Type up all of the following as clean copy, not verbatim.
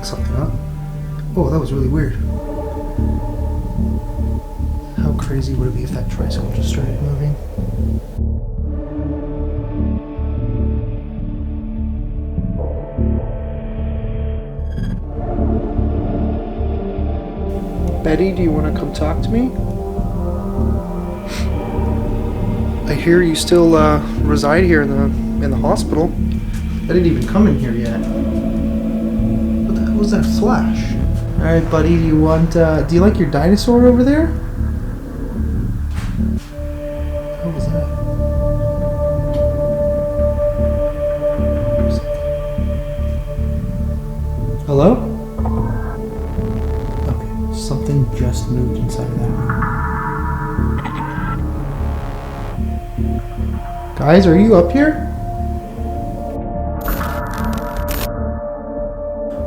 blowing something up. Oh, that was really weird. How crazy would it be if that tricycle just started moving? Betty, do you want to come talk to me? I hear you still reside here in the hospital. I didn't even come in here yet. What the hell was that flash? All right, buddy. Do you like your dinosaur over there? What was that? Hello? Okay, something just moved inside of that room. Guys, are you up here?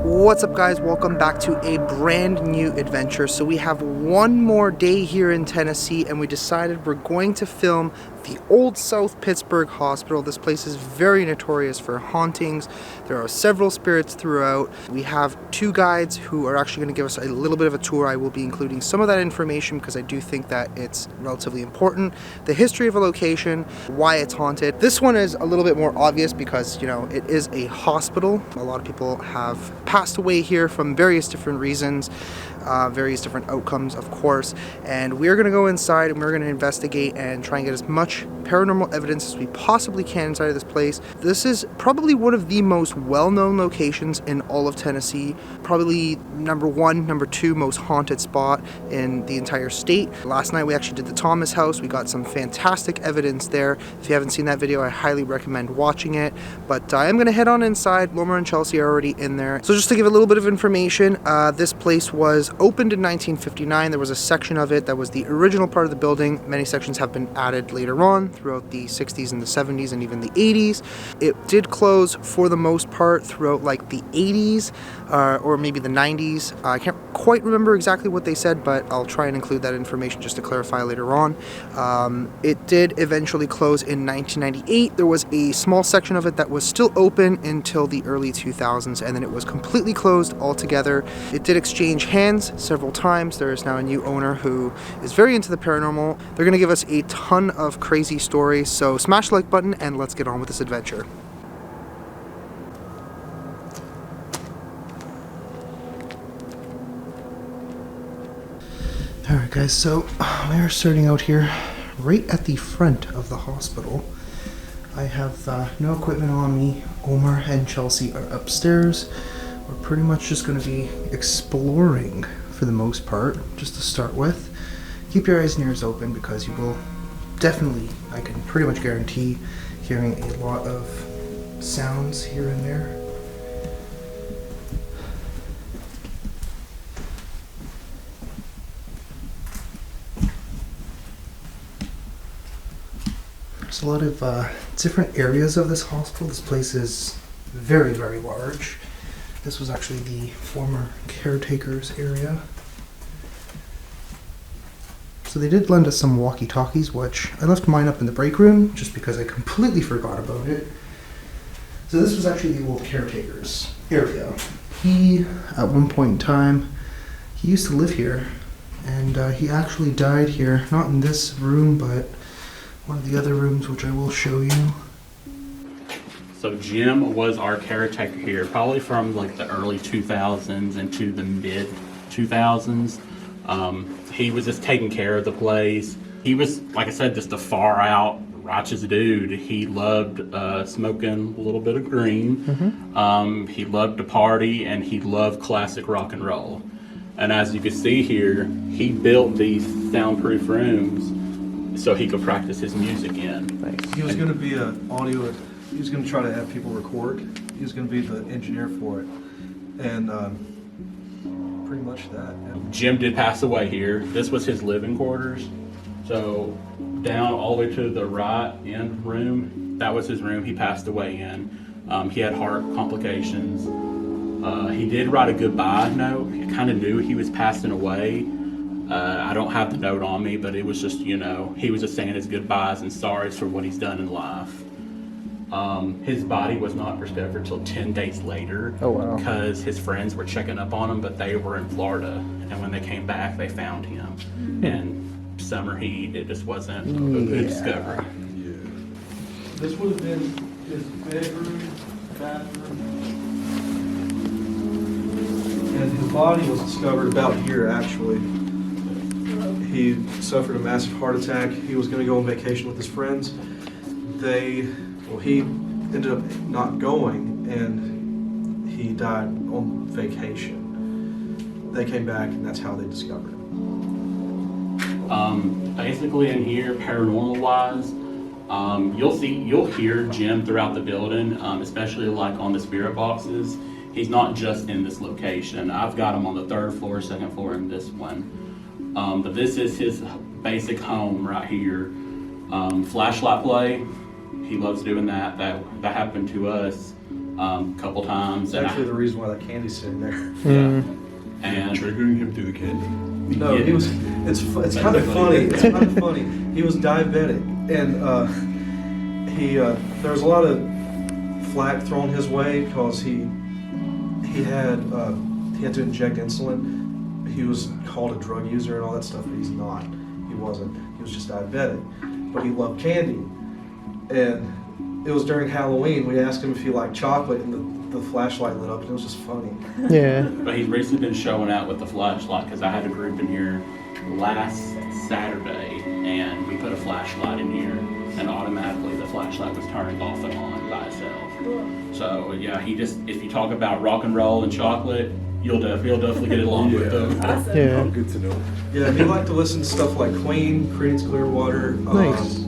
What's up, guys? Welcome back to a brand new adventure. So we have one more day here in Tennessee, and we decided we're going to film the Old South Pittsburg Hospital. This place is very notorious for hauntings. There are several spirits throughout. We have two guides who are actually going to give us a little bit of a tour. I will be including some of that information because I do think that it's relatively important. The history of a location, why it's haunted. This one is a little bit more obvious because, you know, it is a hospital. A lot of people have passed away here from various different reasons. Various different outcomes, of course, and we're going to go inside and we're going to investigate and try and get as much paranormal evidence as we possibly can inside of this place. This is probably one of the most well-known locations in all of Tennessee, probably number one, number two most haunted spot in the entire state. Last night we actually did the Thomas house. We got some fantastic evidence there. If you haven't seen that video, I highly recommend watching it, but I am going to head on inside. Loma and Chelsea are already in there. So just to give a little bit of information, this place was opened in 1959. There was a section of it that was the original part of the building. Many sections have been added later on throughout the 60s and the 70s and even the 80s. It did close for the most part throughout like the 80s or maybe the 90s. I can't quite remember exactly what they said, but I'll try and include that information just to clarify later on. It did eventually close in 1998. There was a small section of it that was still open until the early 2000s, and then it was completely closed altogether. It did exchange hands several times. There is now a new owner who is very into the paranormal. They're going to give us a ton of crazy stories, so smash the like button and let's get on with this adventure. Alright guys, so we are starting out here right at the front of the hospital. I have no equipment on me. Omar and Chelsea are upstairs. We're pretty much just going to be exploring for the most part, just to start with. Keep your eyes and ears open because you will definitely, I can pretty much guarantee, hearing a lot of sounds here and there. There's a lot of different areas of this hospital. This place is very, very large. This was actually the former caretaker's area. So they did lend us some walkie-talkies, which I left mine up in the break room just because I completely forgot about it. So this was actually the old caretaker's area. He, at one point in time, he used to live here, and he actually died here, not in this room, but one of the other rooms, which I will show you. So Jim was our caretaker here, probably from like the early 2000s into the mid 2000s. He was just taking care of the place. He was, like I said, just a far out righteous dude. He loved smoking a little bit of green. Mm-hmm. He loved to party, and he loved classic rock and roll. And as you can see here, he built these soundproof rooms so he could practice his music in. Nice. He was going to be an audio. He was going to try to have people record. He was going to be the engineer for it, and pretty much that. Yeah. Jim did pass away here. This was his living quarters. So down all the way to the right end room, that was his room he passed away in. He had heart complications. He did write a goodbye note. I kind of knew he was passing away. I don't have the note on me, but it was just, you know, he was just saying his goodbyes and sorries for what he's done in life. His body was not discovered until 10 days later. Oh, wow. Because his friends were checking up on him, but they were in Florida. And when they came back, they found him. And summer heat, it just wasn't a good discovery. This would have been his bedroom, bathroom. And his body was discovered about here, actually. He suffered a massive heart attack. He was going to go on vacation with his friends. He ended up not going, and he died on vacation. They came back, and that's how they discovered him. Basically in here, paranormal-wise, you'll hear Jim throughout the building, especially like on the spirit boxes. He's not just in this location. I've got him on the 3rd floor, 2nd floor, and this one. But this is his basic home right here. Flashlight play. He loves doing that. That happened to us a couple times. It's actually the reason why that candy's sitting there. Yeah. And triggering him through the candy. No, he was. It's kind of funny. It's kind of funny. He was diabetic, and there was a lot of flack thrown his way because he had to inject insulin. He was called a drug user and all that stuff, but he's not. He wasn't. He was just diabetic, but he loved candy. And it was during Halloween. We asked him if he liked chocolate, and the flashlight lit up, and it was just funny. Yeah. But he's recently been showing out with the flashlight because I had a group in here last Saturday, and we put a flashlight in here, and automatically the flashlight was turning off and on by itself. So yeah, if you talk about rock and roll and chocolate, you'll definitely get along with them. Awesome. Yeah. Oh, good to know. Yeah, he liked to listen to stuff like Queen, Creedence Clearwater, Nice.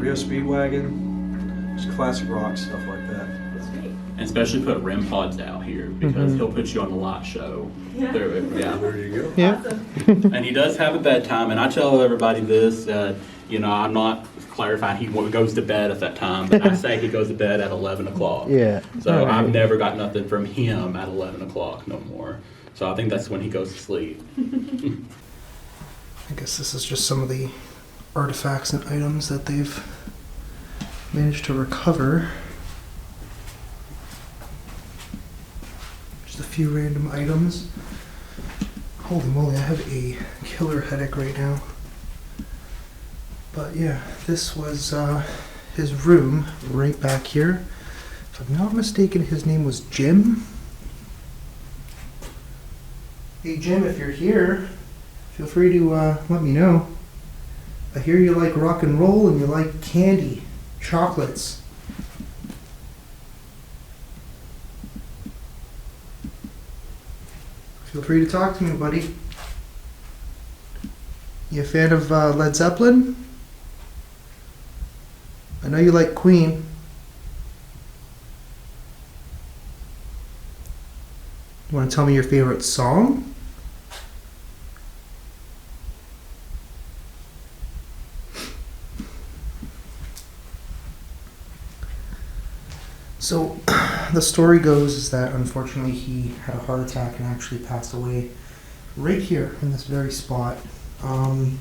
Rio Speedwagon, just classic rock stuff like that. That's great. And especially put REM pods out here because he'll put you on the light show. Yeah. Yeah. There you go. Yeah. Awesome. And he does have a bedtime, and I tell everybody this, I'm not clarifying he goes to bed at that time, but I say he goes to bed at 11 o'clock. Yeah. So All right. I've never got nothing from him at 11 o'clock no more. So I think that's when he goes to sleep. I guess this is just some of the artifacts and items that they've managed to recover. Just a few random items. Holy moly, I have a killer headache right now. But yeah, this was his room right back here. If I'm not mistaken, his name was Jim. Hey Jim, if you're here, feel free to let me know. I hear you like rock and roll and you like candy, chocolates. Feel free to talk to me, buddy. You a fan of Led Zeppelin? I know you like Queen. You want to tell me your favorite song? So, the story goes is that unfortunately he had a heart attack and actually passed away right here in this very spot. And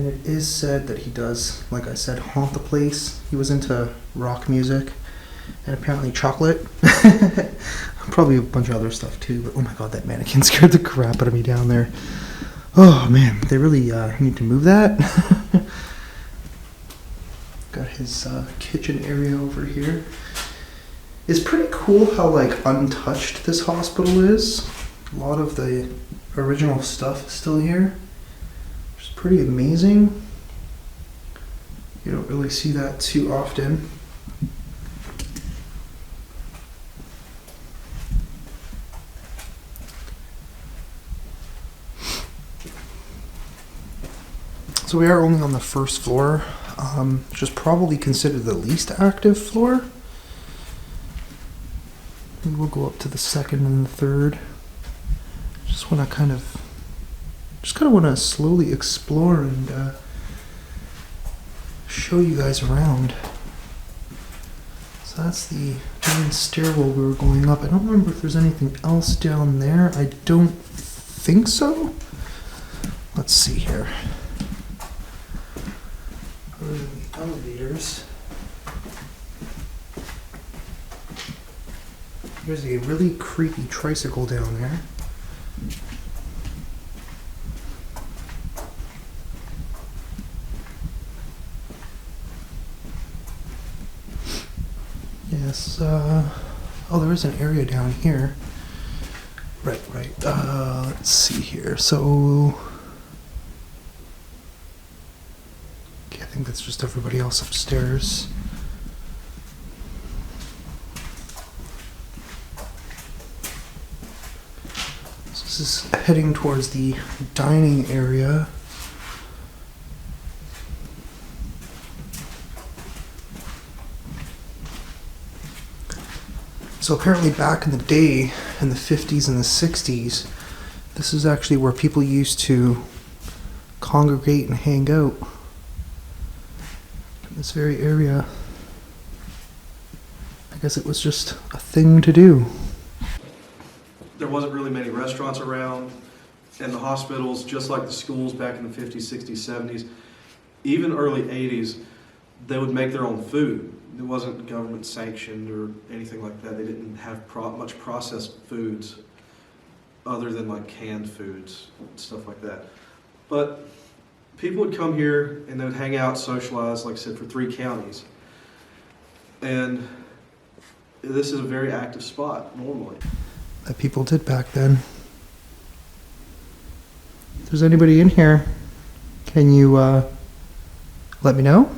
it is said that he does, like I said, haunt the place. He was into rock music and apparently chocolate. Probably a bunch of other stuff too, but oh my god, that mannequin scared the crap out of me down there. Oh man, they really need to move that. Got his kitchen area over here. It's pretty cool how like untouched this hospital is. A lot of the original stuff is still here, which is pretty amazing. You don't really see that too often. So we are only on the first floor, which is probably considered the least active floor. And we'll go up to the second and the third. Just want to kind of want to slowly explore and show you guys around. So that's the main stairwell we were going up. I don't remember if there's anything else down there. I don't think so. Let's see here. Other than the elevators. There's a really creepy tricycle down there. Yes, oh, there is an area down here. Right. Let's see here. So, okay, I think that's just everybody else upstairs. So this is heading towards the dining area. So apparently back in the day, in the 50s and the 60s, this is actually where people used to congregate and hang out. In this very area. I guess it was just a thing to do. There wasn't really many restaurants around, and the hospitals, just like the schools back in the 50s, 60s, 70s, even early 80s, they would make their own food. It wasn't government sanctioned or anything like that. They didn't have much processed foods other than like canned foods, stuff like that. But people would come here and they would hang out, socialize, like I said, for 3 counties. And this is a very active spot normally. That people did back then. If there's anybody in here, can you let me know?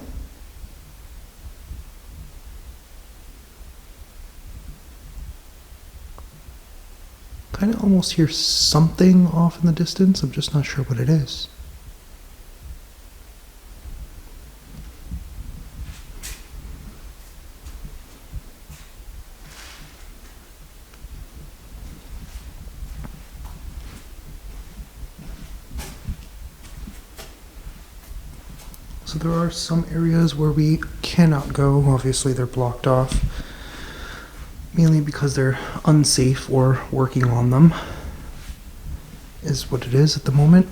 Kind of almost hear something off in the distance. I'm just not sure what it is. So there are some areas where we cannot go. Obviously, they're blocked off. Mainly because they're unsafe or working on them, is what it is at the moment.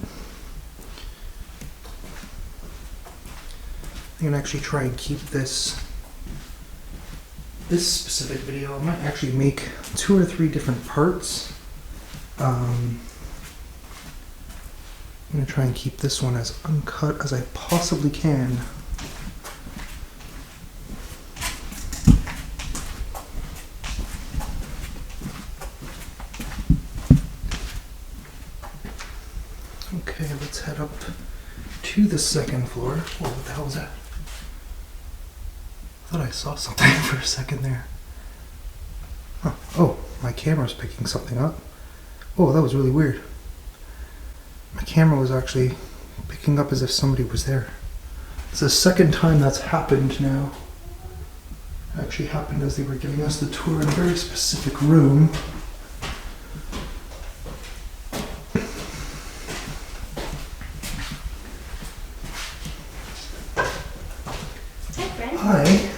I'm gonna actually try and keep this specific video. I might actually make 2 or 3 different parts. I'm gonna try and keep this one as uncut as I possibly can. Okay, let's head up to the 2nd floor. Whoa, what the hell was that? I thought I saw something for a second there. Huh. Oh, my camera's picking something up. Oh, that was really weird. My camera was actually picking up as if somebody was there. It's the 2nd time that's happened now. It actually happened as they were giving us the tour in a very specific room. Hi.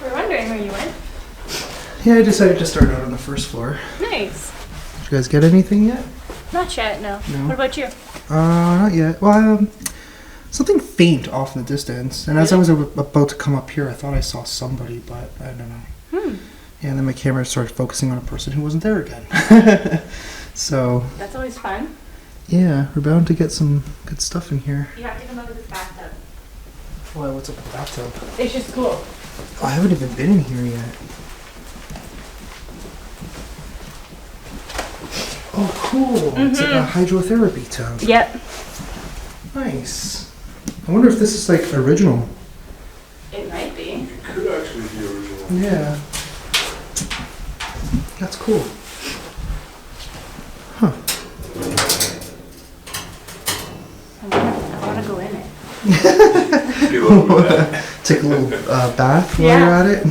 We're wondering where you went. Yeah, I decided to start out on the 1st floor. Nice. Did you guys get anything yet? Not yet, no. No. What about you? Not yet. Well, something faint off in the distance. And as I was about to come up here, I thought I saw somebody, but I don't know. Yeah, and then my camera started focusing on a person who wasn't there again. So. That's always fun. Yeah, we're bound to get some good stuff in here. You have to come up with this bathtub. Well, what's up with the bathtub? It's just cool. Oh, I haven't even been in here yet. Oh, cool. It's like a hydrotherapy tub. Yep. Nice. I wonder if this is like original. It might be. It could actually be original. Yeah. That's cool. Huh. I want to go in it. You love that. Take a little bath while Yeah. you're at it.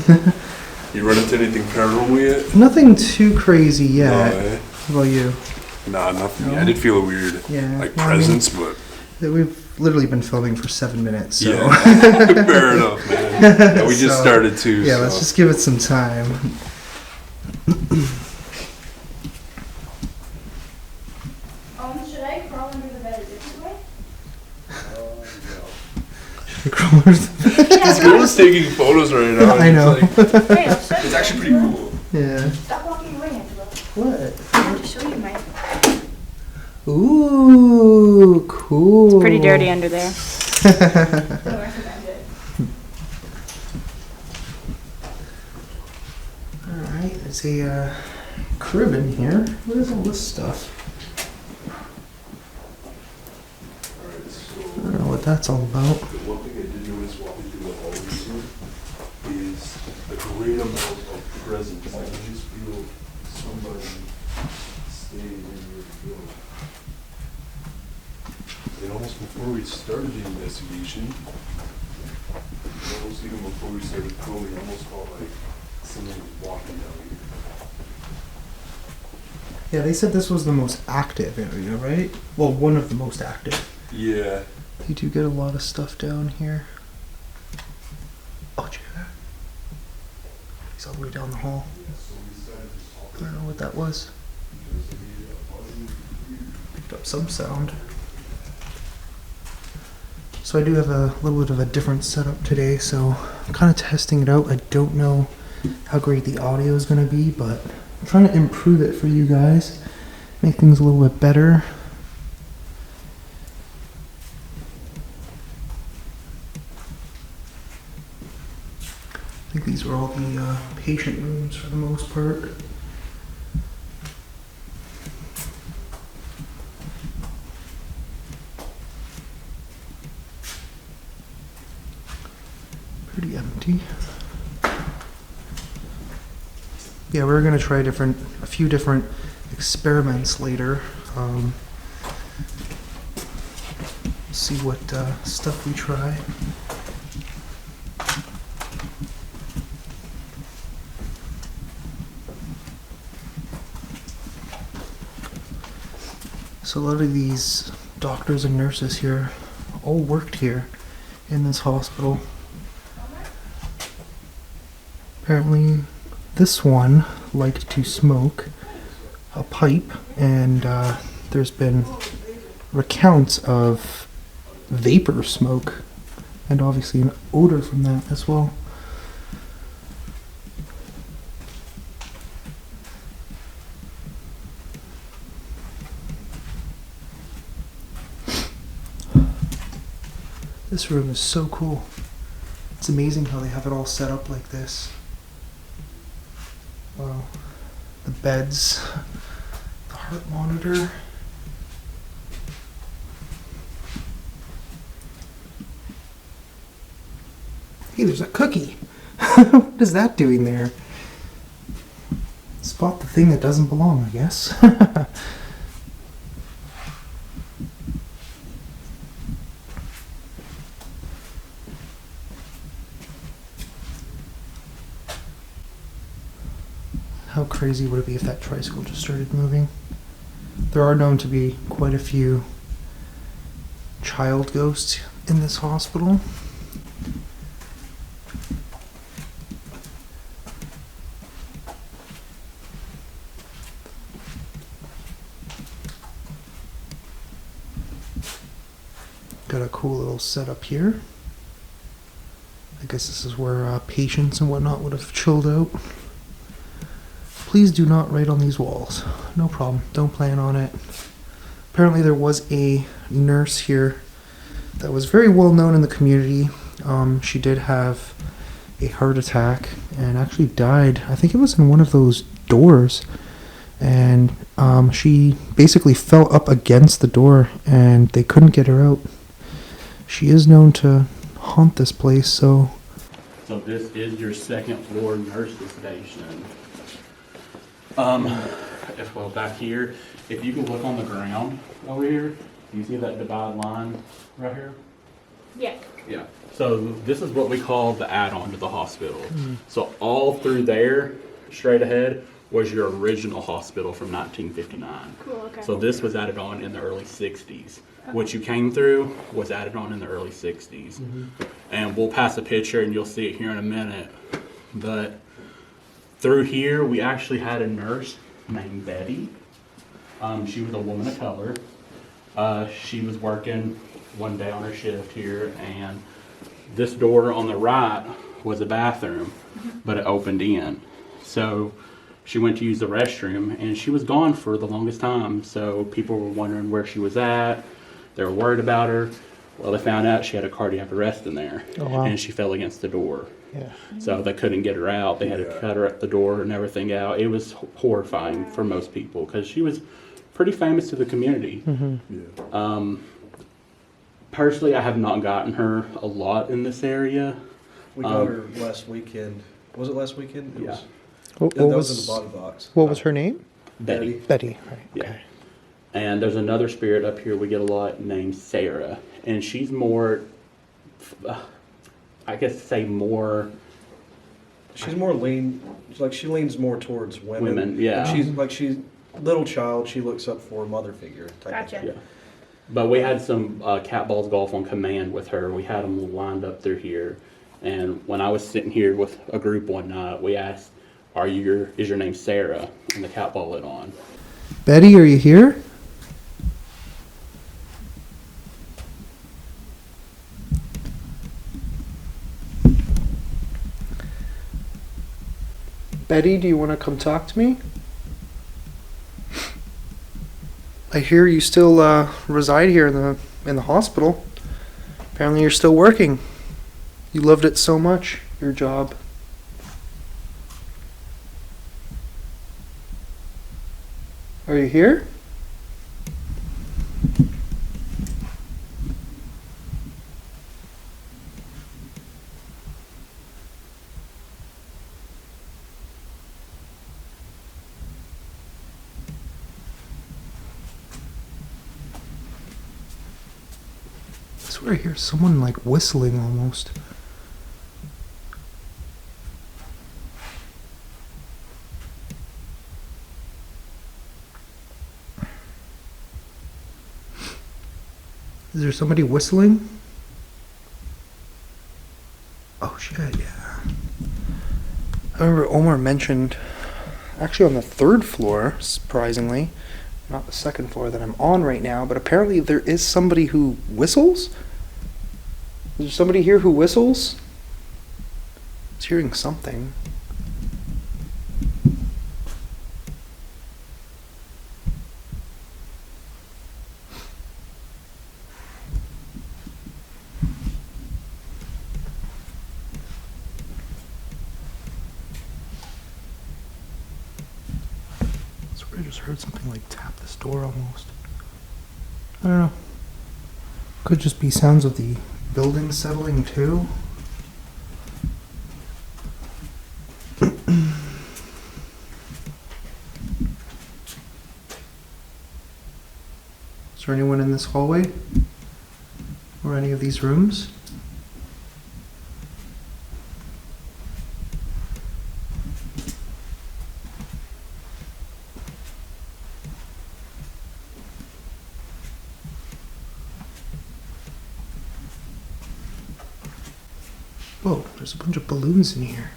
You run into anything paranormal yet? Nothing too crazy yet. No, eh? How about you? Nah, nothing. No? I did feel a weird, Yeah. like, well, I mean, presence, but we've literally been filming for 7 minutes, so. yeah, fair enough, man. Yeah, we just So, started too. Yeah, so. let's just give it some time. Should I crawl under the bed a different way? This girl is taking photos right now. I know. It's, like, Wait, I'll show you. it's actually pretty cool. Yeah. Stop walking away, Angelo. What? I have to show you my. Ooh, cool. Pretty dirty under there. Don't recommend it. Alright, there's a crib in here. What is all this stuff? I don't know what that's all about. The one thing I did notice while we do all this here is a great amount of presence. I can just feel somebody staying in your field. And almost before we started the investigation, almost even before we started probing, I almost felt like someone was walking down here. Yeah, they said this was the most active area, right? Well, one of the most active. Yeah. You do get a lot of stuff down here. Oh, check that. He's all the way down the hall. I don't know what that was. Picked up some sound. So I do have a little bit of a different setup today, so I'm kind of testing it out. I don't know how great the audio is going to be, but I'm trying to improve it for you guys, make things a little bit better. I think these were all the patient rooms for the most part. Pretty empty. Yeah, we're gonna try a few different experiments later. See what stuff we try. So a lot of these doctors and nurses here all worked here in this hospital. Apparently this one liked to smoke a pipe, and there's been recounts of vapor smoke and obviously an odor from that as well. This room is so cool. It's amazing how they have it all set up like this. Wow. The beds, the heart monitor. Hey, there's a cookie. What is that doing there? Spot the thing that doesn't belong, I guess. How crazy would it be if that tricycle just started moving? There are known to be quite a few child ghosts in this hospital. Got a cool little setup here. I guess this is where patients and whatnot would have chilled out. Please do not write on these walls. No problem. Don't plan on it. Apparently there was a nurse here that was very well known in the community. She did have a heart attack and actually died. I think it was in one of those doors. And she basically fell up against the door and they couldn't get her out. She is known to haunt this place, so... So this is your second floor nurses station. Well, back here, if you can look on the ground over here, you see that divide line right here? Yeah. Yeah. So this is what we call the add-on to the hospital. So all through there, straight ahead, was your original hospital from 1959. Cool, okay. So this was added on in the early 60s. What you came through was added on in the early 60s. And we'll pass a picture and you'll see it here in a minute. But through here, we actually had a nurse named Betty. She was a woman of color. She was working one day on her shift here, and this door on the right was a bathroom, but it opened in. So she went to use the restroom, and she was gone for the longest time. So people were wondering where she was at. They were worried about her. Well, they found out she had a cardiac arrest in there, Oh, wow. and she fell against the door. Yeah. So they couldn't get her out. They had to cut her at the door and everything out. It was horrifying for most people because she was pretty famous to the community. Yeah. Personally, I have not gotten her a lot in this area. We got her last weekend. Was it last weekend? It Yeah. was, What, that what was in was the body box. what was her name? Betty. Betty. Right. Yeah. Okay. And there's another spirit up here we get a lot named Sarah. And she's more, I guess say more, She's more lean. Like she leans more towards women. Women, yeah. And she's little child. She looks up for a mother figure type Gotcha. of thing. yeah. But we had some cat balls golf on command with her. We had them lined up through here. And when I was sitting here with a group one night, we asked, is your name Sarah? And the cat ball lit on. Betty, are you here? Betty, do you want to come talk to me? I hear you still reside here in the hospital. Apparently, you're still working. You loved it so much, your job. Are you here? I swear I hear someone like whistling almost. Is there somebody whistling? Oh shit, yeah. I remember Omar mentioned, actually on the 3rd floor, surprisingly, not the 2nd floor that I'm on right now, but apparently there is somebody who whistles? Is there somebody here who whistles? I was hearing something. I just heard something like tap this door almost. I don't know. Could just be sounds of the building settling too. Is there anyone in this hallway? Or any of these rooms? Whoa, there's a bunch of balloons in here.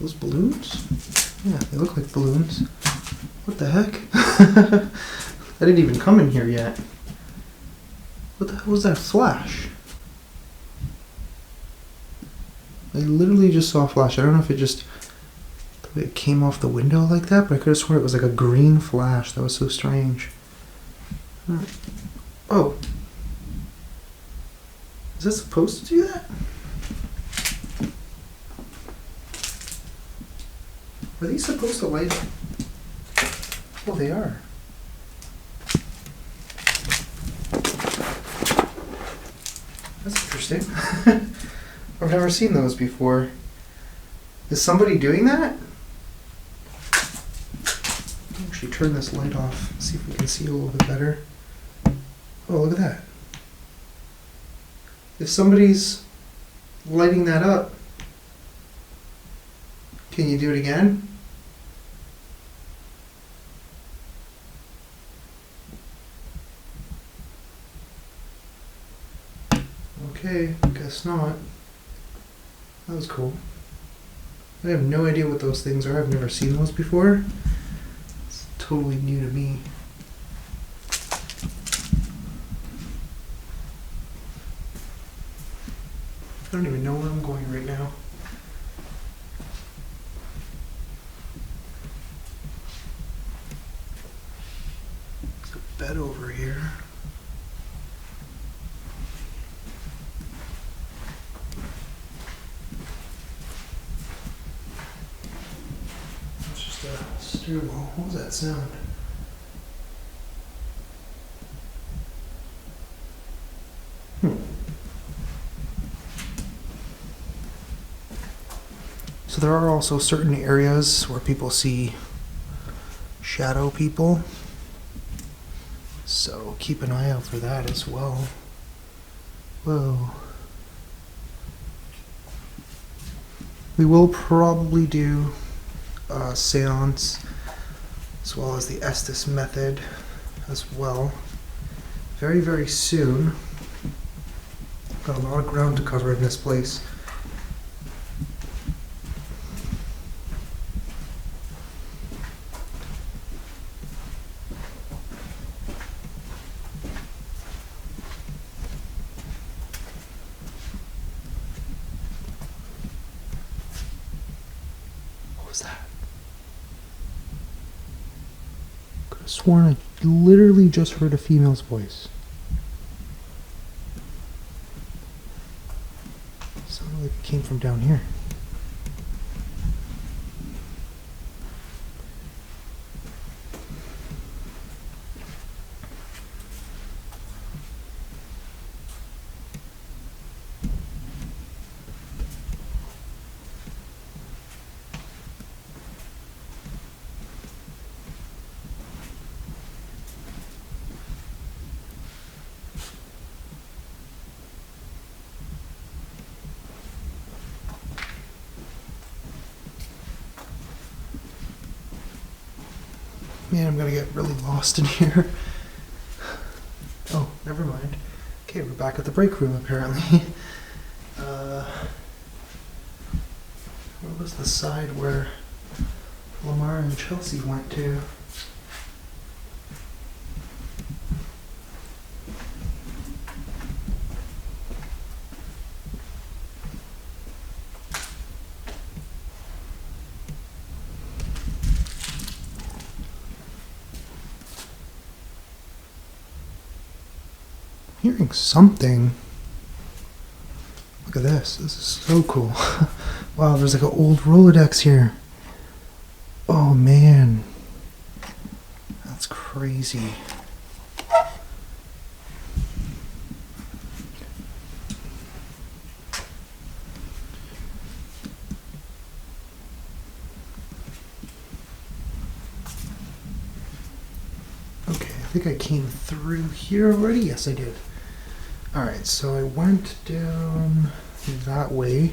Those balloons? Yeah, they look like balloons. What the heck? I didn't even come in here yet. What the hell was that flash? I literally just saw a flash. I don't know if it came off the window like that, but I could have sworn it was like a green flash. That was so strange. Alright. Oh. Is that supposed to do that? Are these supposed to light up? Oh, they are. That's interesting. I've never seen those before. Is somebody doing that? I'll actually turn this light off, see if we can see a little bit better. Oh, look at that. If somebody's lighting that up, can you do it again? Okay, guess not. That was cool. I have no idea what those things are. I've never seen those before. It's totally new to me. I don't even know where I'm going right now. bed over here. It's just a stairwell. What was that sound? So there are also certain areas where people see shadow people. So keep an eye out for that as well. Whoa. We will probably do a seance as well as the Estes method as well. Very, very soon. Got a lot of ground to cover in this place. What was that? Could have sworn I literally just heard a female's voice. Sounded like it came from down here. Man, I'm gonna get really lost in here. Oh, never mind. Okay, we're back at the break room apparently. Where was the side where Lamar and Chelsea went to? Hearing something. Look at this. This is so cool. Wow, there's like an old Rolodex here. Oh man. That's crazy. Okay, I think I came through here already. Yes, I did. Alright, so I went down that way.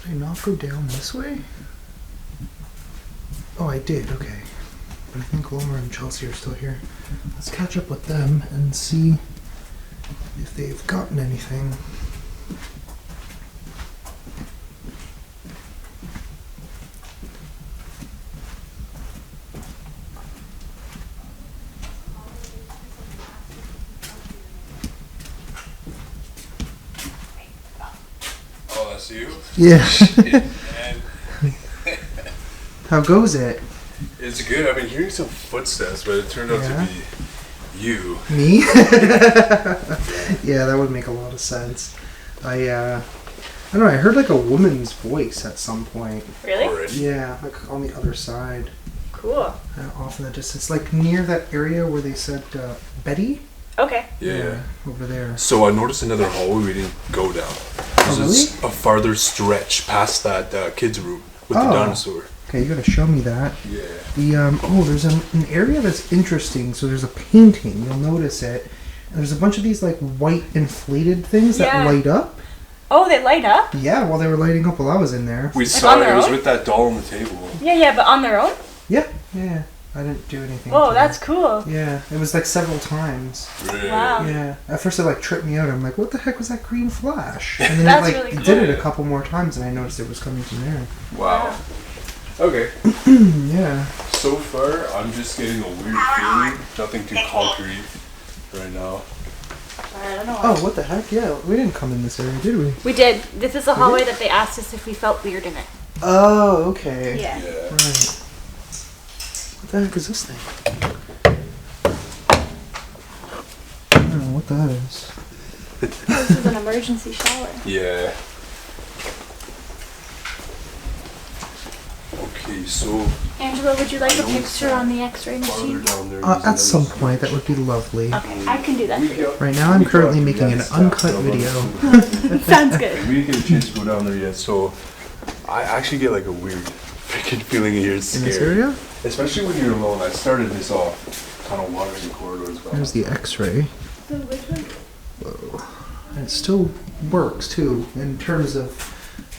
Did I not go down this way? Oh, I did, okay. But I think Loma and Chelsea are still here. Let's catch up with them and see if they've gotten anything. You? Yeah. And How goes it? it's good. I've been hearing some footsteps, but it turned out Yeah? to be you. Me? Yeah, that would make a lot of sense. I don't know, I heard like a woman's voice at some point. Really? Already? Yeah, like on the other side. Cool. Off in the distance. Like near that area where they said Betty? Okay. Yeah. Over there. So I noticed another hallway we didn't go down. Oh, It's really? a farther stretch past that kids' room with the Oh. dinosaur. Okay, you gotta show me that. Yeah. There's an area that's interesting. So there's a painting, you'll notice it. And there's a bunch of these like white inflated things that Yeah. light up. Oh, they light up? Yeah, while they were lighting up while I was in there. We Like saw on it. their It was own? with that doll on the table. Yeah, but on their own? Yeah. I didn't do anything. Whoa, to that's it. cool. Yeah, it was like several times. Really? Wow. Yeah. At first it like tripped me out. I'm like, what the heck was that green flash? And then That's it like really it did it a cool. couple more times and I noticed it was coming from there. Wow. Okay. Yeah. So far, I'm just getting a weird feeling. Nothing too concrete right now. I don't know. Oh, what the heck? Yeah, we didn't come in this area, did we? We did. This is the hallway that they asked us if we felt weird in it. Oh, okay. Yeah. Yeah. Right. What the heck is this thing? what that is. This is an emergency shower. Yeah. Okay, so Angelo, would you like a I don't picture on the X-ray farther machine? down there. At some point, that would be lovely. Okay, I can do that for you. Right now, I'm currently making an uncut video. Sounds good. We didn't get a chance to go down there yet, so I actually get like a weird freaking feeling in here. It's In scary. this area? Especially when you're alone. I started this off kind of wandering the corridors. But There's the X-ray. So which one? Whoa. And it still works too, in terms of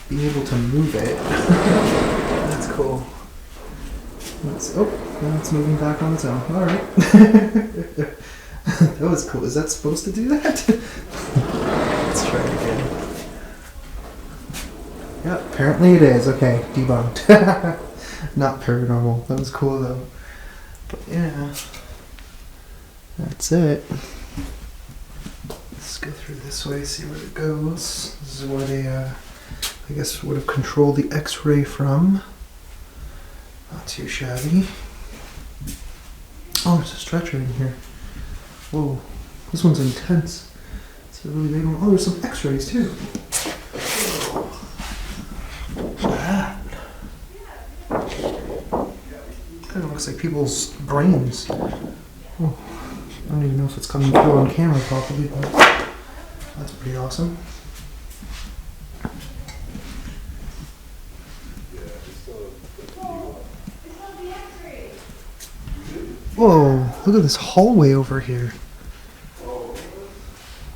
being able to move it. That's cool. Now it's moving back on its own. Alright. That was cool. Is that supposed to do that? Let's try it again. Yeah, apparently it is. Okay, debunked. Not paranormal. That was cool though. But yeah. That's it. Let's go through this way, see where it goes. This is where they, I guess, would have controlled the X-ray from. Not too shabby. Oh, there's a stretcher in here. Whoa, this one's intense. It's a really big one. Oh, there's some X-rays too. What's that? Kind of looks like people's brains. Oh, I don't even know if it's coming through on camera properly, but that's pretty awesome. Whoa, look at this hallway over here.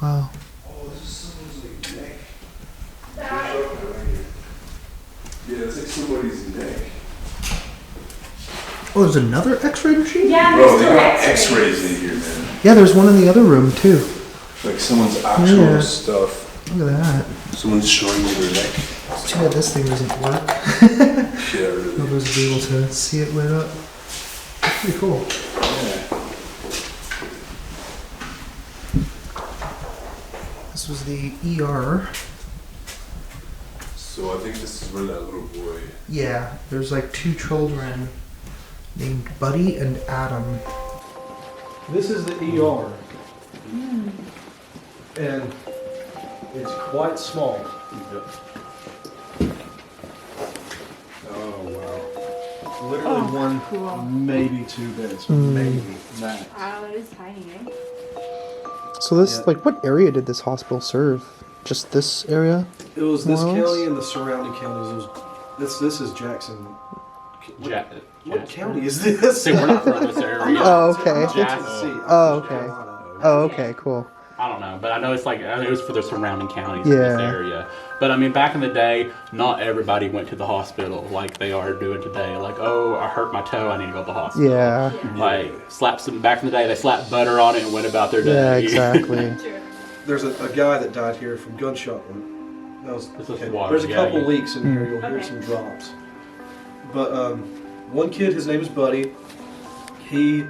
Wow. oh, this is someone's like neck. Yeah, it's like somebody's neck. Oh, there's another X-ray machine? Yeah, Bro, they got X-rays in here, man. Yeah, there's one in the other room too. Like someone's actual Yeah. stuff. Look at that. Someone's showing you their neck. It's too bad this thing doesn't work. Yeah, really. Nobody's will be able to see it lit up. That's pretty cool. Yeah. This was the ER. So I think this is where that little boy. Yeah, there's like two children named Buddy and Adam. This is the ER. And it's quite small. Oh wow. Literally Oh, one, cool. maybe two beds. Hmm. Maybe max. Wow, it is tiny, eh? So this, Yeah. like, what area did this hospital serve? Just this area? It was this More or less? county and the surrounding counties. It was, this is Jackson. What county is this? See, we're not from this area. Oh, okay. Tennessee. Oh, okay. Carolina. Oh, okay, cool. I don't know, but I know it's like it was for the surrounding counties Yeah. in this area. But I mean, back in the day, not everybody went to the hospital like they are doing today. Like, oh, I hurt my toe, I need to go to the hospital. Yeah. Like, slap some. Back in the day, they slapped butter on it and went about their day. Yeah, exactly. True. There's a guy that died here from gunshot wound. That was, This is okay. water, There's a yeah, couple you- leaks in here. You'll hear Okay. some drops. But one kid, his name is Buddy. He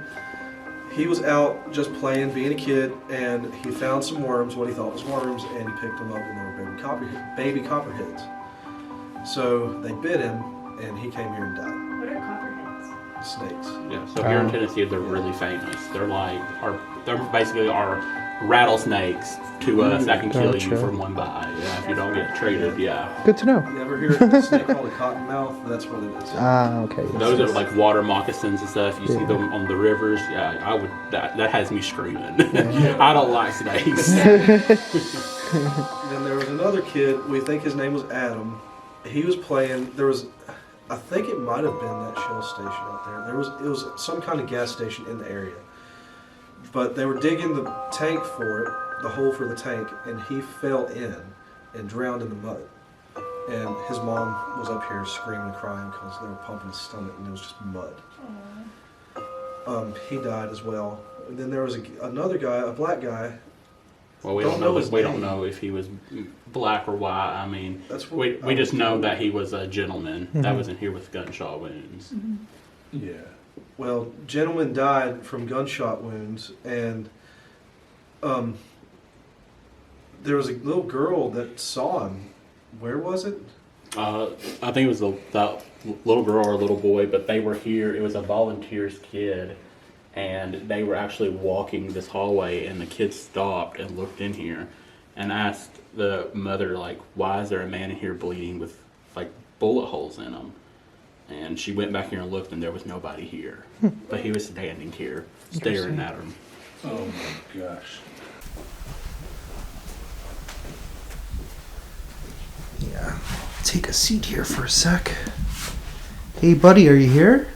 was out just playing, being a kid, and he found some worms, what he thought was worms, and he picked them up, and they were baby copperheads. So they bit him, and he came here and died. What are copperheads? Snakes. Yeah. So here in Tennessee, they're really famous. They're like they're basically our rattlesnakes to us that can kill Gotcha. you from one bite. Yeah, if you don't get treated. Yeah. Good to know. You ever hear of a snake called a cottonmouth? That's what it is. Ah, okay. yes, Those yes. are like water moccasins and stuff. You see Yeah. them on the rivers. Yeah, I would. That has me screaming. I don't like snakes. Then there was another kid, we think his name was Adam. He was playing, I think it might have been that Shell station out there. It was some kind of gas station in the area. But they were digging the tank for it, the hole for the tank, and he fell in and drowned in the mud. And his mom was up here screaming and crying because they were pumping his stomach and it was just mud. He died as well. And then there was another guy, a black guy. Well, we Don't don't know know. his We don't name. know if he was black or white. I mean, That's what we just know that he was a gentleman that was in here with gunshot wounds. Yeah. Well, gentleman died from gunshot wounds, and there was a little girl that saw him. Where was it? I think it was that little girl or little boy, but they were here. It was a volunteer's kid, and they were actually walking this hallway, and the kids stopped and looked in here and asked the mother, like, why is there a man in here bleeding with like bullet holes in him? And she went back here and looked, and there was nobody here, but he was standing here staring at her. Oh my gosh. Yeah. Take a seat here for a sec. Hey, buddy, are you here?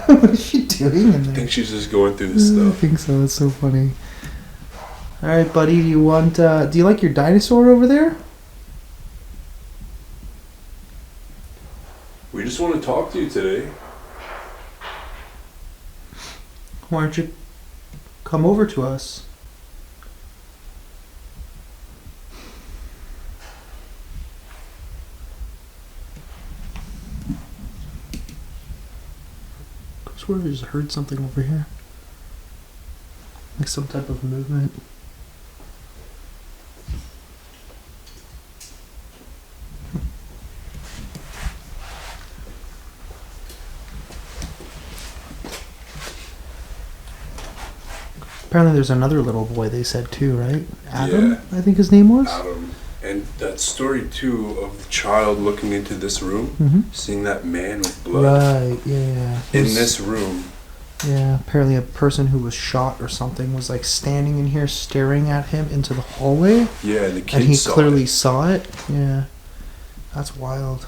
What is she doing in I there? think she's just going through this I stuff. think so. It's so funny. All right, buddy. Do you want? Do you like your dinosaur over there? We just want to talk to you today. Why don't you come over to us? I swear I just heard something over here. Like some type of movement. Apparently there's another little boy they said too, right? Adam, Yeah. I think his name was? Adam. And that story too of the child looking into this room, Mm-hmm. seeing that man with blood Right, yeah. in It was- this room. Yeah, apparently a person who was shot or something was like standing in here staring at him into the hallway. Yeah, and the kid And he saw clearly it. saw it. Yeah. That's wild.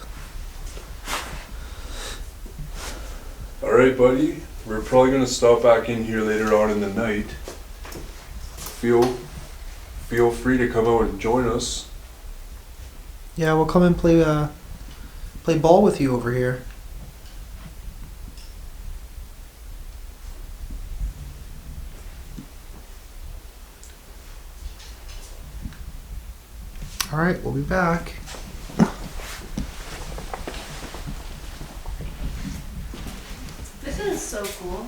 All right, buddy. We're probably gonna stop back in here later on in the night. Feel free to come out and join us. Yeah, we'll come and play ball with you over here. All right, we'll be back. This is so cool.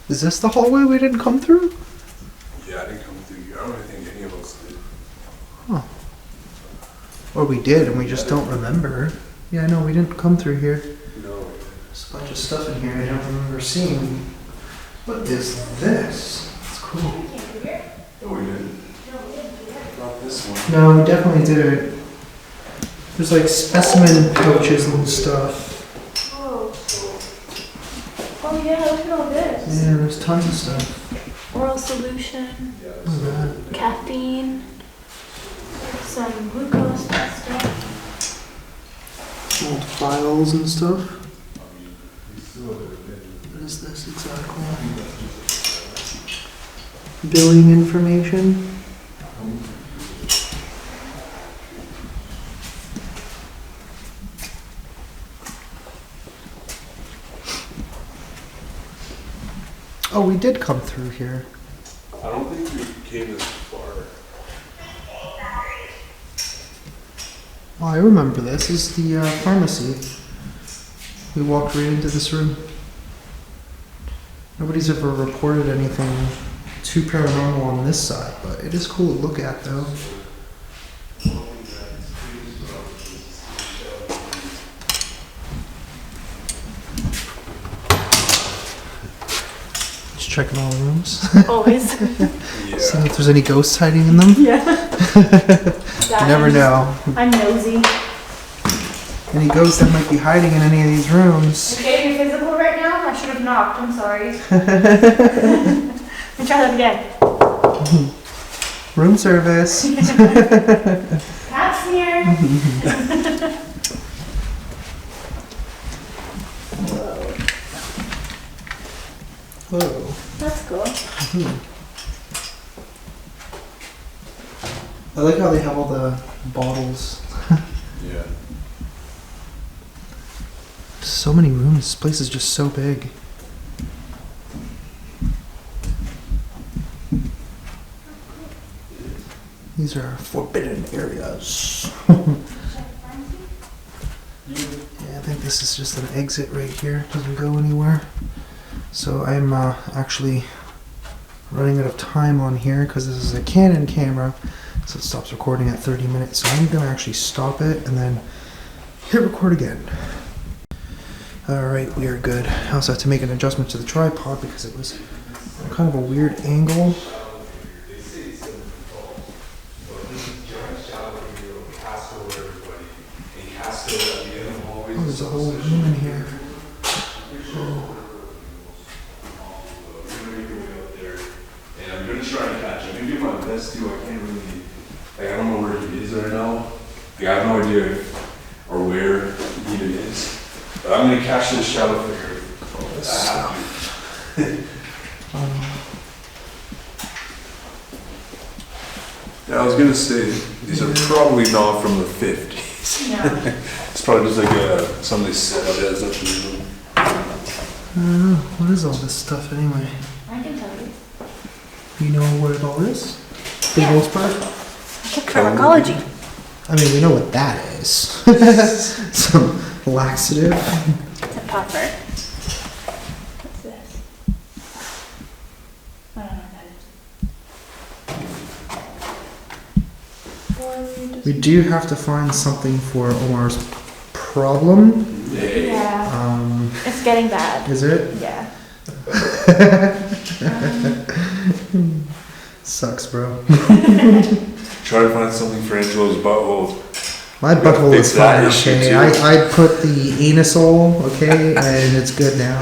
Is this the hallway we didn't come through? Yeah, I didn't come through here. I don't think any of us did. Or we did and we just don't remember. Yeah, no, we didn't come through here. No. There's a bunch of stuff in here I don't remember seeing. What is this? It's cool. Oh, we didn't. Not this one. No, we definitely didn't. There's like specimen pouches and stuff. Oh. Oh yeah, look at all this. Yeah, there's tons of stuff. Oral solution, Look at that. caffeine, some glucose stuff. Old files and stuff. What is this exactly? Billing information. Oh, we did come through here. I don't think we came this far. Oh, I remember this. This is the pharmacy. We walked right into this room. Nobody's ever reported anything too paranormal on this side, but it is cool to look at, though. Just checking all the rooms. Always. Yeah. Seeing if there's any ghosts hiding in them. Yeah. You never know. I'm nosy. Any ghosts that might be hiding in any of these rooms. Okay, you're physical right now? I should have knocked, I'm sorry. Let me try that again. Room service. Cat's here. Whoa. That's cool. I like how they have all the bottles. Yeah. So many rooms. This place is just so big. These are forbidden areas. Yeah, I think this is just an exit right here. Doesn't go anywhere. So I'm actually running out of time on here because this is a Canon camera, so it stops recording at 30 minutes. So I'm gonna actually stop it and then hit record again. Alright, we are good. I also had to make an adjustment to the tripod because it was kind of a weird angle. Oh, there's a whole room in here. Oh. And I'm gonna try and catch him. I'm gonna do my best too. I can't really, like, I don't know where he is right now. Like, I have no idea or where he even is. But I'm gonna catch this shadow figure. I have to. Yeah, I was gonna say, these are probably not from the 50s. No. It's probably just like something they set up as up to What is all this stuff anyway? I can tell you. You know what it all is? For the most part? Pharmacology. I mean, we know what that is. Some laxative. It's a puffer. What's this? I don't know what that is. We do have to find something for Omar's problem. Yeah. It's getting bad. Is it? Yeah. Sucks, bro. try to find something for Angelo's butthole. My butthole Fix is that fine, issue, okay? too. I put the anusole, okay, and it's good now.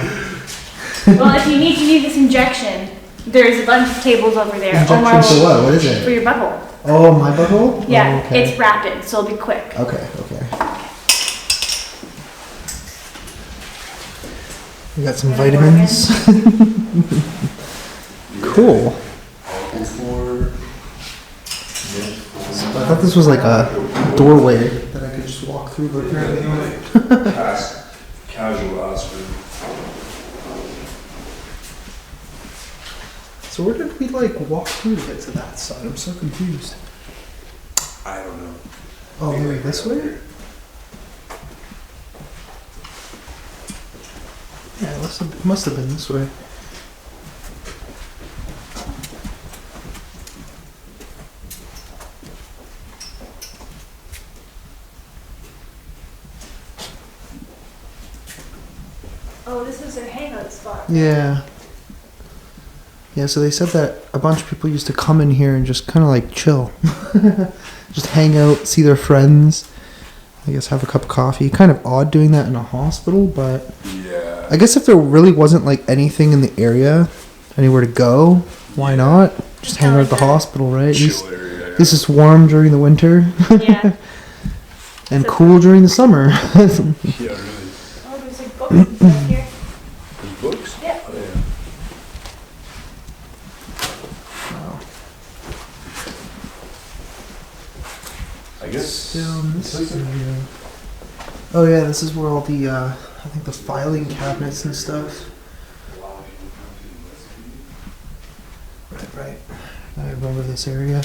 Well, if you need to use this injection, there's a bunch of tables over there. Injection Omar for will- what? What is For it? your butthole. Oh, my butthole? Yeah, Oh, okay. it's rapid, so it'll be quick. Okay, okay. We got some vitamins. Cool. I thought this was like a doorway that I could just walk through, but apparently not. Casual Oscar. So where did we like walk through to get to that side? I'm so confused. I don't know. Oh, maybe this way? Yeah, it must have been this way. Oh, this was their hangout spot. Yeah. Yeah, so they said that a bunch of people used to come in here and just kind of like chill. Just hang out, see their friends. I guess have a cup of coffee. Kind of odd doing that in a hospital, but Yeah. I guess if there really wasn't like anything in the area, anywhere to go, why not? Just hang out at the hospital, right? At least Chill area. this is warm during the winter Yeah. and cool during the summer. Yeah, really. Oh, there's like books and stuff here. There's books? Yeah. Oh, yeah. I guess. Down this area. Oh yeah, this is where all the I think the filing cabinets and stuff. Right. I remember this area.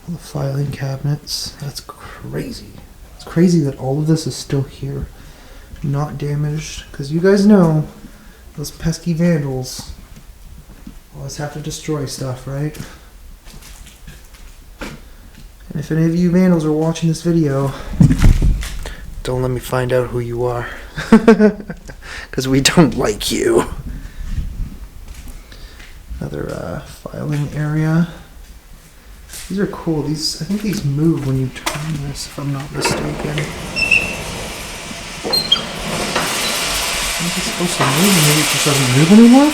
All the filing cabinets. That's crazy. It's crazy that all of this is still here, not damaged. Because you guys know, those pesky vandals always have to destroy stuff, right? And if any of you vandals are watching this video, don't let me find out who you are. Because we don't like you. Another filing area. These are cool. These, I think these move when you turn this, if I'm not mistaken. I think it's supposed to move, and maybe it just doesn't move anymore?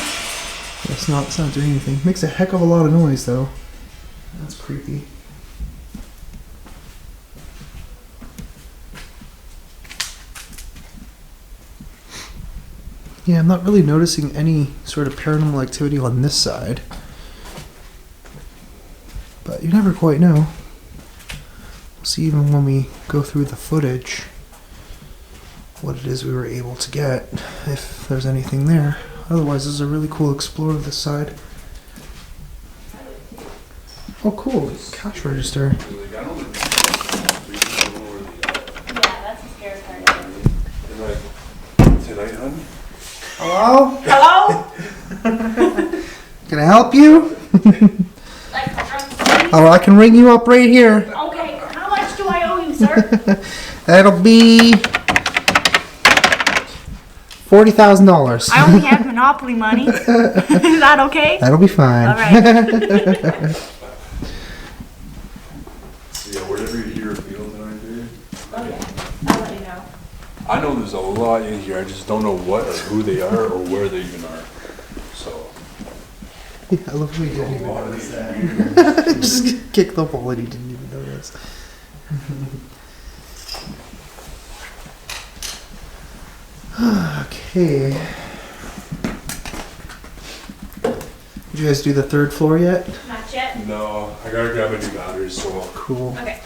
Yeah, it's not doing anything. Makes a heck of a lot of noise though. That's creepy. Yeah, I'm not really noticing any sort of paranormal activity on this side. But you never quite know. We'll see even when we go through the footage what it is we were able to get, if there's anything there. Otherwise, this is a really cool explore of this side. Oh cool, cash register. Yeah, that's a scary part of it. Tonight, honey? Hello? Hello? Can I help you? Like, Oh, I can ring you up right here. okay, how much do I owe you, sir? That'll be $40,000. I only have Monopoly money. Is that okay? That'll be fine. All right. So yeah, whatever you hear or feel tonight, dude. Okay, I'll let you know. I know there's a lot in here. I just don't know what or who they are or where they even are. So. I love how you didn't even notice that. Just kick the ball and he didn't even notice. Okay. Did you guys do the third floor yet? Not yet. No, I gotta grab a new battery, so. Cool. Okay.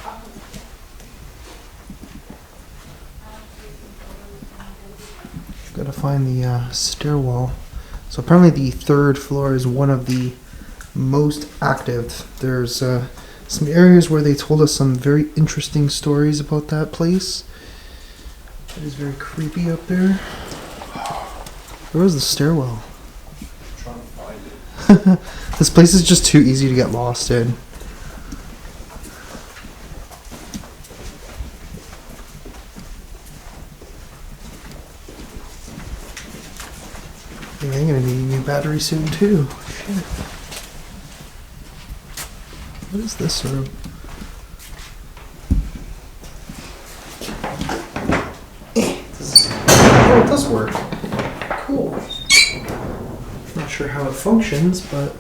Gotta find the stairwell. So apparently the third floor is one of the most active. There's some areas where they told us some very interesting stories about that place. It is very creepy up there. Where was the stairwell? I'm trying to find it. This place is just too easy to get lost in. I think I'm gonna need a new battery soon too. Shit. What is this room? Oh, it does work. Cool. Not sure how it functions, but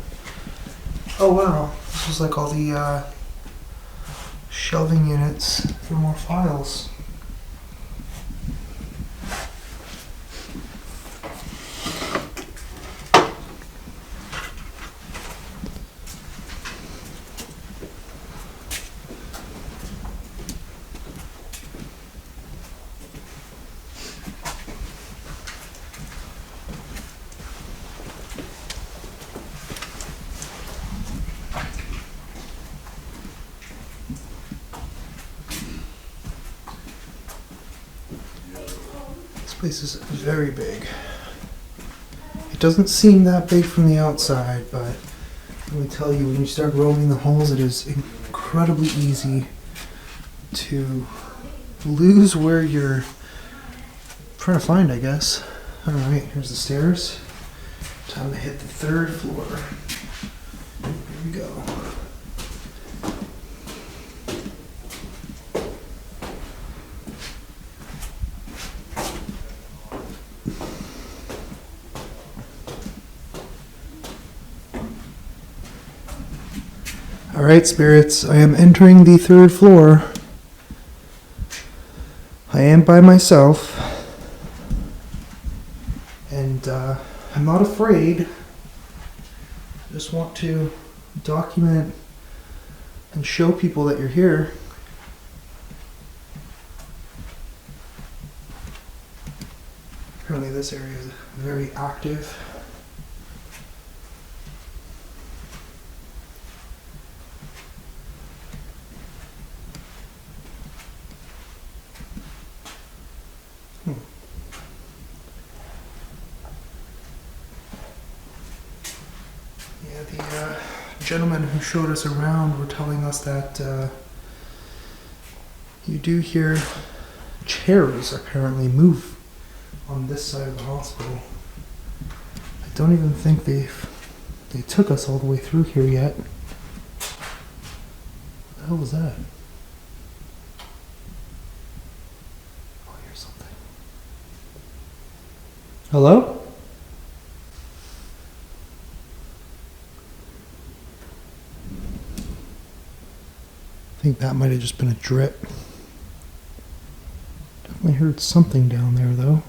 oh wow, this was like all the shelving units for more files. This place is very big. It doesn't seem that big from the outside, but let me tell you, when you start roaming the halls, it is incredibly easy to lose where you're trying to find, I guess. Alright, here's the stairs. Time to hit the third floor. Here we go. Alright, spirits, I am entering the third floor. I am by myself. And I'm not afraid. I just want to document and show people that you're here. Apparently this area is very active. Yeah, the gentlemen who showed us around were telling us that you do hear chairs apparently move on this side of the hospital. I don't even think they took us all the way through here yet. What the hell was that? Oh, here's something. Hello? I think that might have just been a drip. Definitely heard something down there though.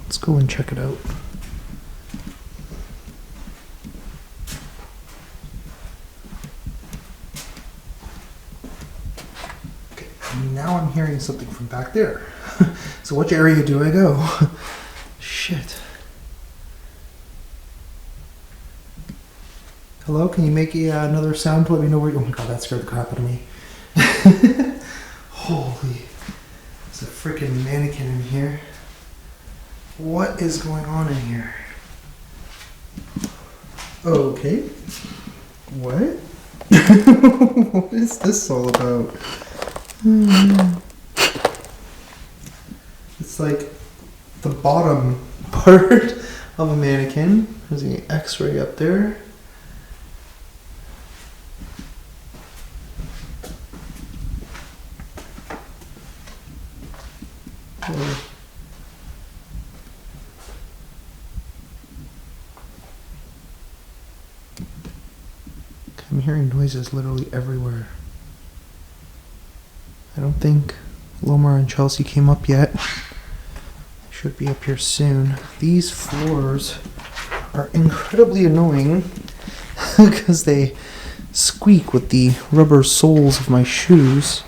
Let's go and check it out. Okay, now I'm hearing something from back there. So which area do I go? Shit. Hello, can you make another sound to let me know where you... Oh my god, that scared the crap out of me. Holy... There's a freaking mannequin in here. What is going on in here? Okay. What? What is this all about? It's like the bottom part of a mannequin. There's an X-ray up there. Oh. I'm hearing noises literally everywhere. I don't think Lomar and Chelsea came up yet. They should be up here soon. These floors are incredibly annoying because they squeak with the rubber soles of my shoes.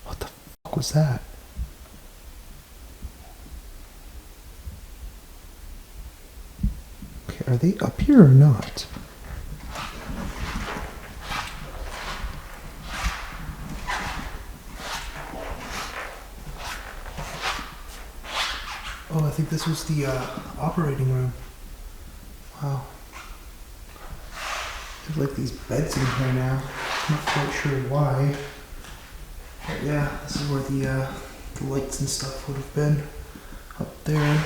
What the fuck was that? Okay, are they up here or not? Oh, I think this was the operating room. Wow. There's like these beds in here now. Not quite sure why. But yeah, this is where the lights and stuff would have been. Up there.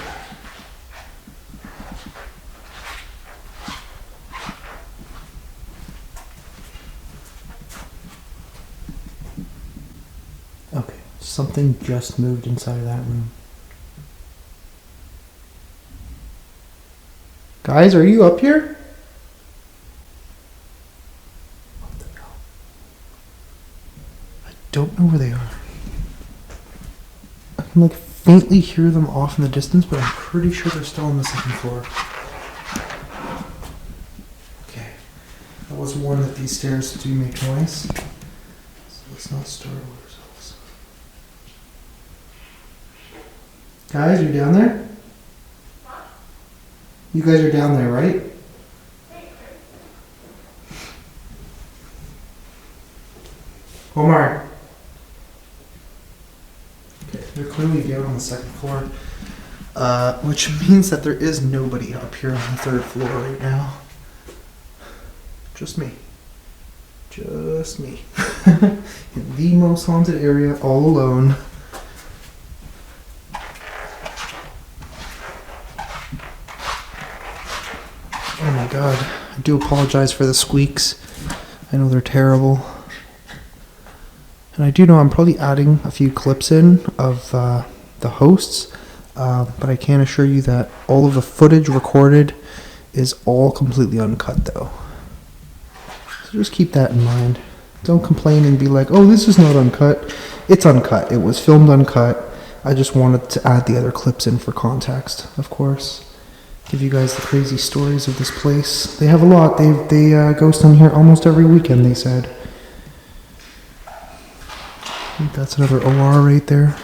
Okay, something just moved inside of that room. Guys, are you up here? What the hell? I don't know where they are. I can like faintly hear them off in the distance, but I'm pretty sure they're still on the second floor. Okay. That was one that these stairs do make noise. So let's not startle ourselves. Guys, are you down there? You guys are down there, right? Omar. Okay, they're clearly down on the second floor, which means that there is nobody up here on the third floor right now. Just me. Just me. In the most haunted area, all alone. Oh my god, I do apologize for the squeaks. I know they're terrible. And I do know I'm probably adding a few clips in of the hosts, but I can assure you that all of the footage recorded is all completely uncut though. So just keep that in mind. Don't complain and be like, oh, this is not uncut. It's uncut. It was filmed uncut. I just wanted to add the other clips in for context, of course. Give you guys the crazy stories of this place. They have a lot. They ghost on here almost every weekend, they said. I think that's another OR right there.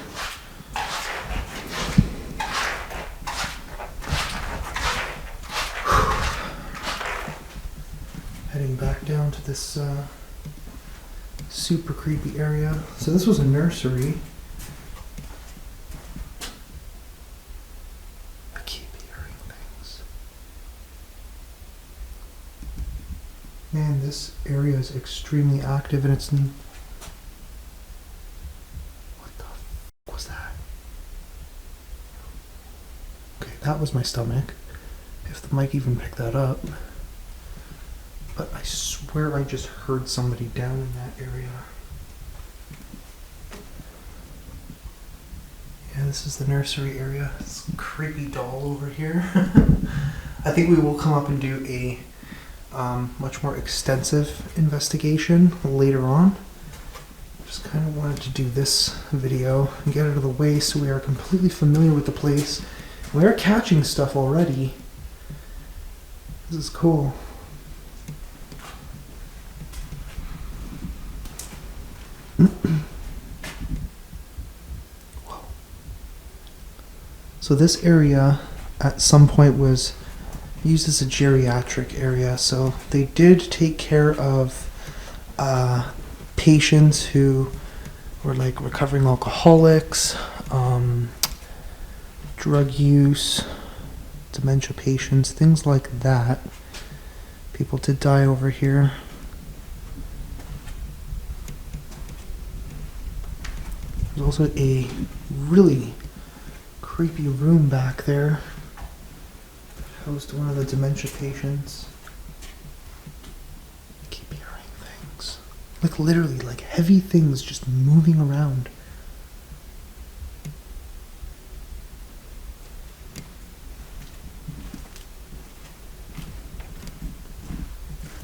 Heading back down to this super creepy area. So this was a nursery. Man, this area is extremely active and it's... What the f*** was that? Okay, that was my stomach. If the mic even picked that up. But I swear I just heard somebody down in that area. Yeah, this is the nursery area. This creepy doll over here. I think we will come up and do a much more extensive investigation later on. Just kind of wanted to do this video and get it out of the way so we are completely familiar with the place. We are catching stuff already. This is cool. Whoa. So this area at some point was used as a geriatric area, so they did take care of patients who were like recovering alcoholics, drug use, dementia patients, things like that. People did die over here. There's also a really creepy room back there. Housed one of the dementia patients. Keep hearing things. Like literally, like heavy things just moving around.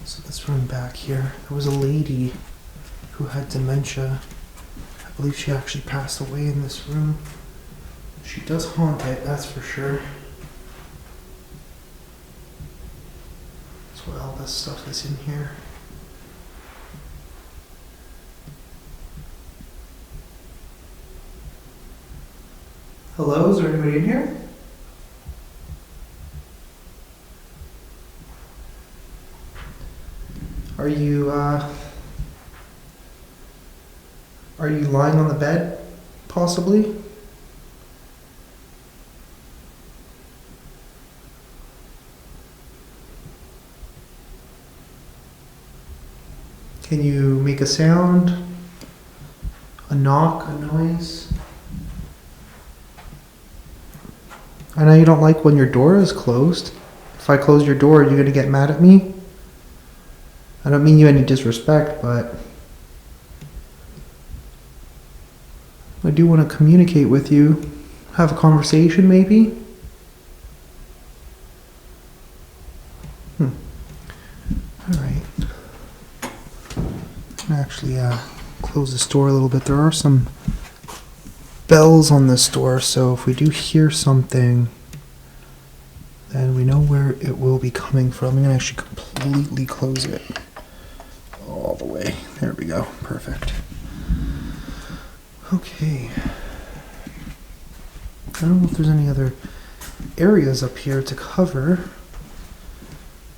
So this room back here, there was a lady who had dementia. I believe she actually passed away in this room. She does haunt it, that's for sure. That's what all this stuff is in here. Hello, is there anybody in here? Are you lying on the bed, possibly? Can you make a sound? A knock, a noise? I know you don't like when your door is closed. If I close your door, are you gonna get mad at me? I don't mean you any disrespect, but I do want to communicate with you. Have a conversation, maybe? Alright. I'm gonna actually close this door a little bit. There are some bells on this door, so if we do hear something, then we know where it will be coming from. I'm gonna actually completely close it all the way. There we go. Perfect. Okay. I don't know if there's any other areas up here to cover.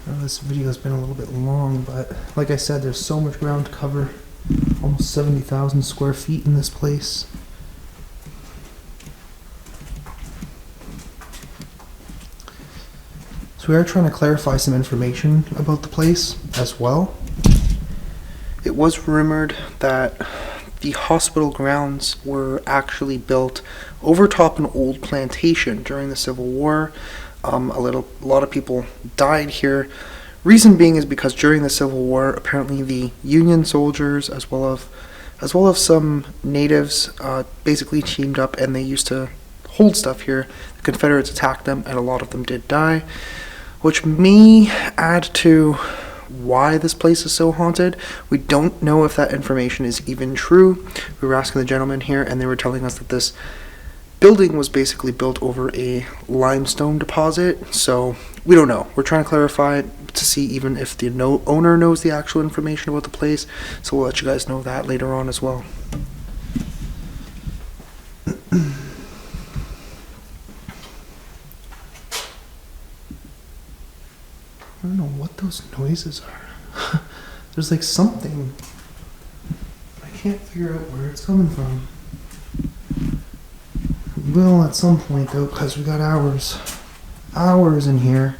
I know this video has been a little bit long, but like I said, there's so much ground to cover. Almost 70,000 square feet in this place. So we are trying to clarify some information about the place as well. It was rumored that the hospital grounds were actually built over top an old plantation during the Civil War. A lot of people died here. Reason being is because during the Civil War, apparently the Union soldiers as well as some natives basically teamed up and they used to hold stuff here. The Confederates attacked them and a lot of them did die, which may add to why this place is so haunted. We don't know if that information is even true. We were asking the gentleman here and they were telling us that this building was basically built over a limestone deposit, so we don't know. We're trying to clarify to see even if the owner knows the actual information about the place, so we'll let you guys know that later on as well. I don't know what those noises are. There's like something. I can't figure out where it's coming from. We will at some point though, because we got hours in here.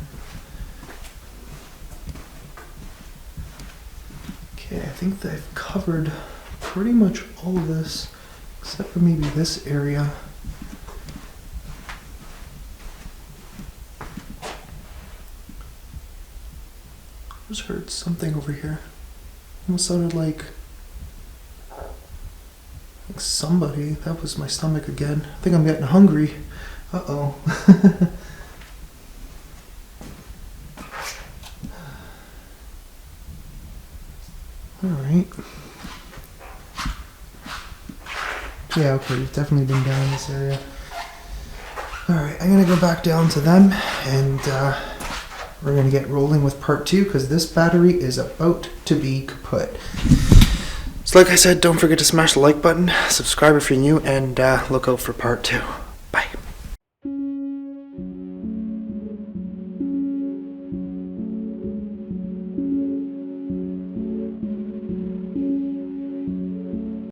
Okay, I think that I've covered pretty much all of this, except for maybe this area. I just heard something over here. Almost sounded like somebody. That was my stomach again. I think I'm getting hungry. Uh-oh. Alright. Yeah, okay, we've definitely been down in this area. Alright, I'm gonna go back down to them and we're gonna get rolling with part 2 because this battery is about to be kaput. So like I said, don't forget to smash the like button, subscribe if you're new, and look out for part 2.